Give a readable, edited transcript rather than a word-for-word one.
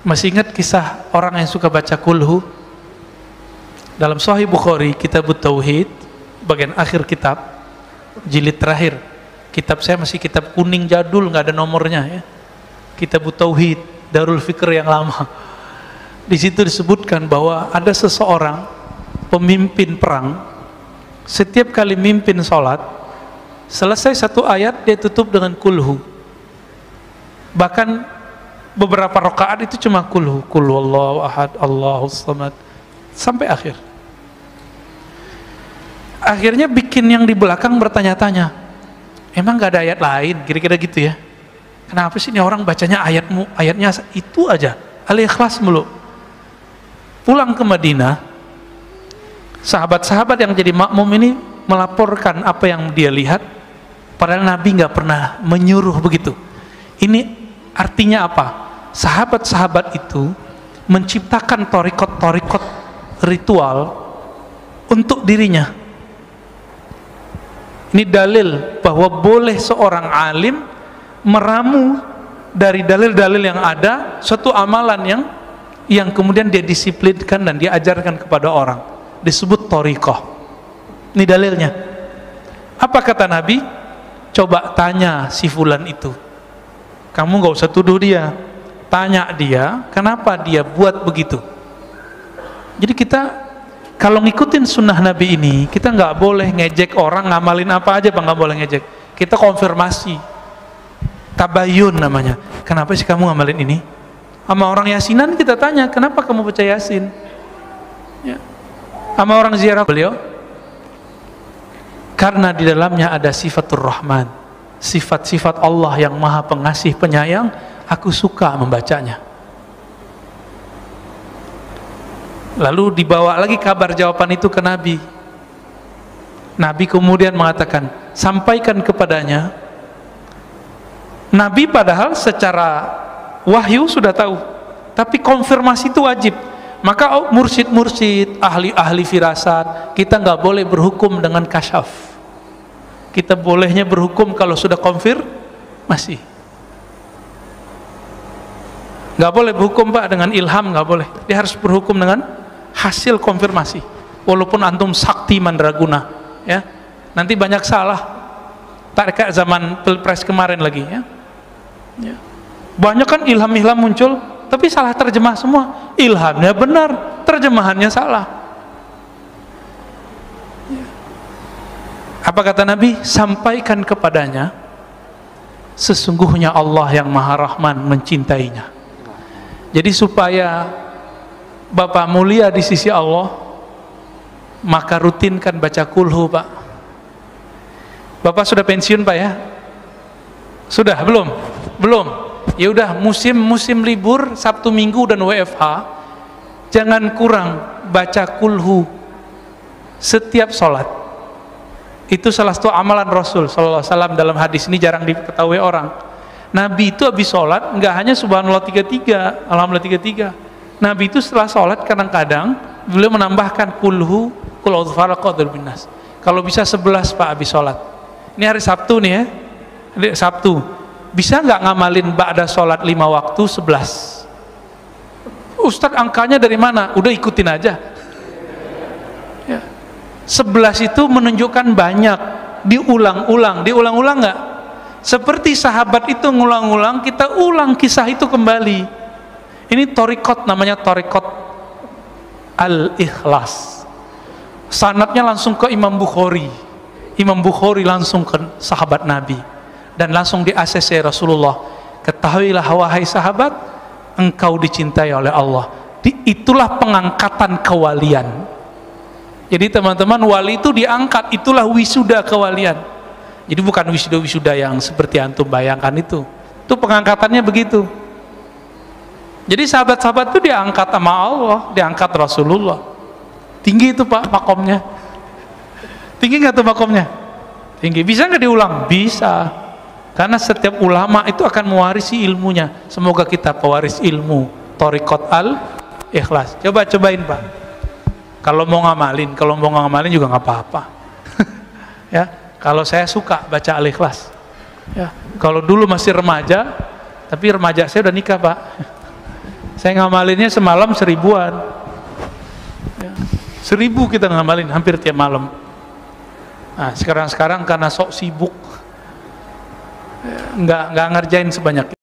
Masih ingat kisah orang yang suka baca kulhu? Dalam Sahih Bukhari, Kitabut Tauhid, bagian akhir kitab, jilid terakhir. Kitab saya masih kitab kuning jadul, nggak ada nomornya ya. Kitabut Tauhid, Darul Fikr yang lama. Di situ disebutkan bahwa ada seseorang pemimpin perang, setiap kali mimpin sholat, selesai satu ayat dia tutup dengan kulhu. Bahkan beberapa rakaat itu cuma kulhu, kul wallahu ahad, Allahus samad, sampai akhir. Akhirnya bikin yang di belakang bertanya-tanya, emang gak ada ayat lain? Kira-kira gitu ya. Kenapa sih ini orang bacanya ayatnya itu aja, Al-Ikhlas mulu. Pulang ke Madinah, sahabat-sahabat yang jadi makmum ini melaporkan apa yang dia lihat, padahal Nabi gak pernah menyuruh begitu. Ini artinya apa? Sahabat-sahabat itu menciptakan torikot-torikot ritual untuk dirinya. Ini dalil bahwa boleh seorang alim meramu dari dalil-dalil yang ada suatu amalan yang kemudian dia disiplinkan dan dia ajarkan kepada orang, disebut torikoh. Ini dalilnya. Apa kata Nabi? Coba tanya si fulan itu, kamu gak usah tuduh dia, tanya dia kenapa dia buat begitu. Jadi kita kalau ngikutin sunnah Nabi ini, kita nggak boleh ngejek orang ngamalin apa aja, nggak boleh ngejek. Kita konfirmasi, tabayun namanya. Kenapa sih kamu ngamalin ini? Sama orang yasinan kita tanya, kenapa kamu baca yasin? Ya. Sama orang ziarah beliau, karena di dalamnya ada sifatur rahman, sifat-sifat Allah yang maha pengasih penyayang. Aku suka membacanya. Lalu dibawa lagi kabar jawaban itu ke Nabi. Nabi kemudian mengatakan, sampaikan kepadanya. Nabi padahal secara wahyu sudah tahu, tapi konfirmasi itu wajib. Maka mursyid-mursyid, ahli-ahli firasat, kita nggak boleh berhukum dengan kasyaf. Kita bolehnya berhukum kalau sudah konfirmasi. Nggak boleh berhukum Pak dengan ilham, nggak boleh. Dia harus berhukum dengan hasil konfirmasi. Walaupun antum sakti mandraguna, ya, nanti banyak salah. Tak kayak zaman pilpres kemarin lagi, ya. Ya. Banyak kan ilham-ilham muncul, tapi salah terjemah semua. Ilhamnya benar, terjemahannya salah. Ya. Apa kata Nabi? Sampaikan kepadanya, sesungguhnya Allah yang Maha Rahman mencintainya. Jadi supaya Bapak mulia di sisi Allah, maka rutinkan baca kulhu Pak. Bapak sudah pensiun Pak ya? Sudah? Belum? Belum? Ya udah, musim libur Sabtu Minggu dan WFH, jangan kurang baca kulhu setiap sholat. Itu salah satu amalan Rasul sallallahu alaihi wasallam. Dalam hadis ini jarang diketahui orang. Nabi itu habis sholat nggak hanya subhanallah 33, alhamdulillah 33. Nabi itu setelah sholat kadang-kadang beliau menambahkan kulhu, kul a'udzu birabbil nas. Kalau bisa 11 Pak habis sholat. Ini hari Sabtu nih ya, hari Sabtu. Bisa nggak ngamalin ba'da sholat 5 waktu 11? Ustadz angkanya dari mana? Udah ikutin aja. Ya. 11 itu menunjukkan banyak, diulang-ulang nggak? Seperti sahabat itu ngulang-ulang, kita ulang kisah itu kembali. Ini torikot, namanya torikot Al-Ikhlas. Sanadnya langsung ke Imam Bukhari. Imam Bukhari langsung ke sahabat Nabi dan langsung di ACC Rasulullah. Ketahuilah wahai sahabat, engkau dicintai oleh Allah. Itulah pengangkatan kewalian. Jadi teman-teman, wali itu diangkat, itulah wisuda kewalian. Jadi bukan wisuda-wisuda yang seperti antum bayangkan itu pengangkatannya begitu. Jadi sahabat-sahabat itu diangkat sama Allah, diangkat Rasulullah. Tinggi itu Pak makomnya. Tinggi nggak tuh makomnya? Tinggi. Bisa nggak diulang? Bisa. Karena setiap ulama itu akan mewarisi ilmunya. Semoga kita pewaris ilmu. Thariqat Al-Ikhlas. Cobain Pak. Kalau mau ngamalin juga nggak apa-apa. Ya. Kalau saya suka baca Al-Ikhlas, ya. Kalau dulu masih remaja, tapi remaja saya udah nikah Pak. Saya ngamalinnya semalam 1000-an. Ya. 1000 kita ngamalin hampir tiap malam. Nah, sekarang karena sok sibuk, nggak ngerjain sebanyak